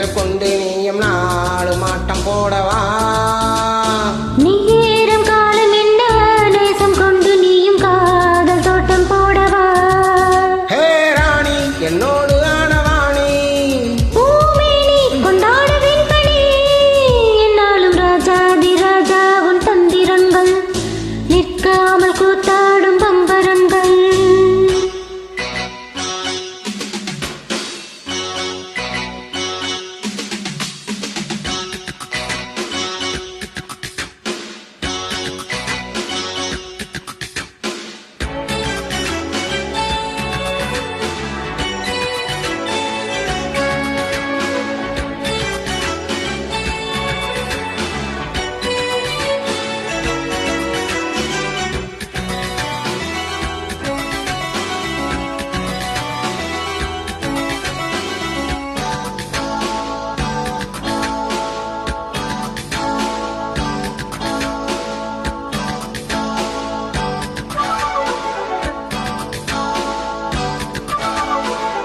மையல் கொண்டு நீயும் நாலு மாட்டம் போடவா நேரம் காலம் என்ன நேசம் கொண்டு நீயும் காதல் தோட்டம் போடவா ஹே ராணி என்னோடு ஆனவாணி பூமேனி கொண்டாட வெண்பனி என்னாலும் ராஜாதி ராஜா உன் தந்திரங்கள் நிற்காமல் கூத்தாடும் பம்பரங்கள்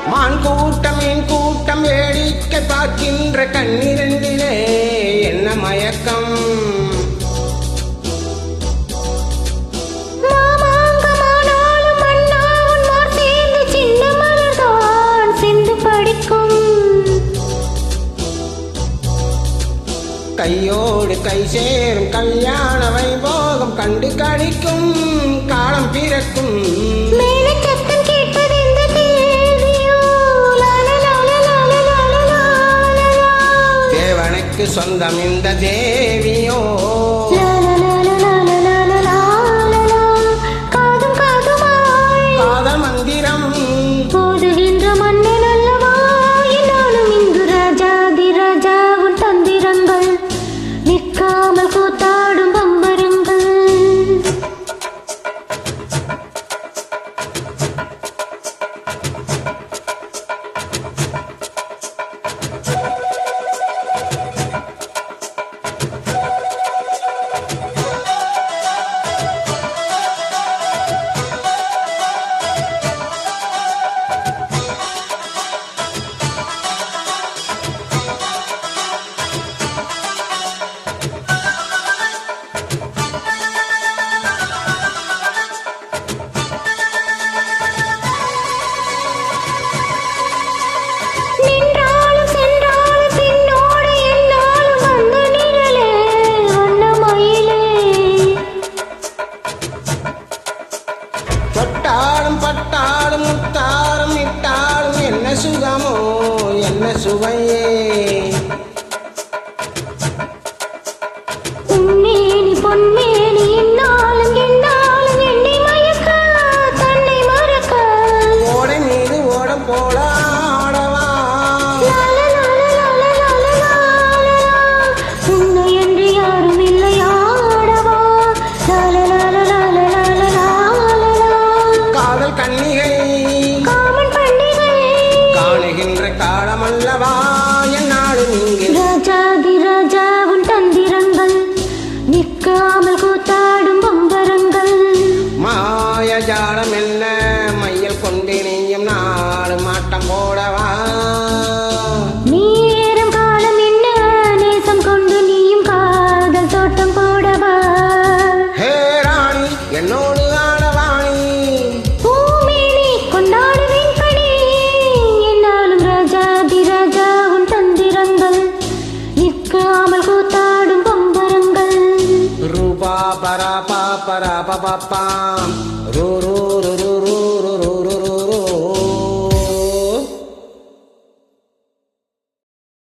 மான் கூட்டம் என் கூட்டம் வேடிக்கை பார்க்கின்ற கண்ணிரண்டிலே என்ன மயக்கம் மாமாங்கமானாலும் அண்ணா உன் மார் சேர்ந்து சின்ன மலர்தான் சிந்து படிக்கும் கையோடு கை சேரும் கல்யாண வைபோகம் கண்டு கழிக்கும் காலம் பிறக்கும் மேலே சத்தம் கேட்பது இந்த தேவியோ தேவனுக்கு சொந்தம் இந்த தேவியோ காதும் காதுமாய் காதல் மந்திரம் போதுகின்ற மன்னன் அல்லவா என்னாலும் இங்கு ராஜாதி ராஜா உன் தந்திரங்கள் நிற்காமல் கூத்தாடும் பம்பரங்கள் நின்றாலும் சென்றாலும் பின்னோடு என்னாலும் வந்த நிழலே வண்ணமயிலே தொட்டாலும் பட்டாலும் முத்தாலும் இட்டாலும் என்ன சுகமோ என்ன சுவையே உன்னேனி பொன்மேனி என்னாலும் என்னாலும் என்னை மயக்க தன்னை மறக்க ஓடை மீது ஓடம் போல ஆடவா உன்னை என்று யாரும் இல்லை ஆடவா காதல் கன்னிகை காமன் பண்டிகை காணுகின்ற காலமல்லவா என்னாலும் இங்கு ராஜாதி ராஜா உன் தந்திரங்கள் நிற்காமல் கூத்தாடும் பம்பரங்கள் மாயஜாலம் என்ன மையல் கொண்டு நீயும் நாலு மாட்டம் போடவா நேரம் காலம் என்ன நேசம் கொண்டு நீயும் காதல் தோட்டம் போடவா ஹே ராணி என்னோடு ஆடவாணி பூமேனி கொண்டாட வெண்பனி என்னாலும் ராஜாதி ராஜா உன் தந்திரங்கள் நிற்காமல் கூத்தாடும் பம்பரங்கள் ரூபா பரா பா பரா பா பாம் ரூ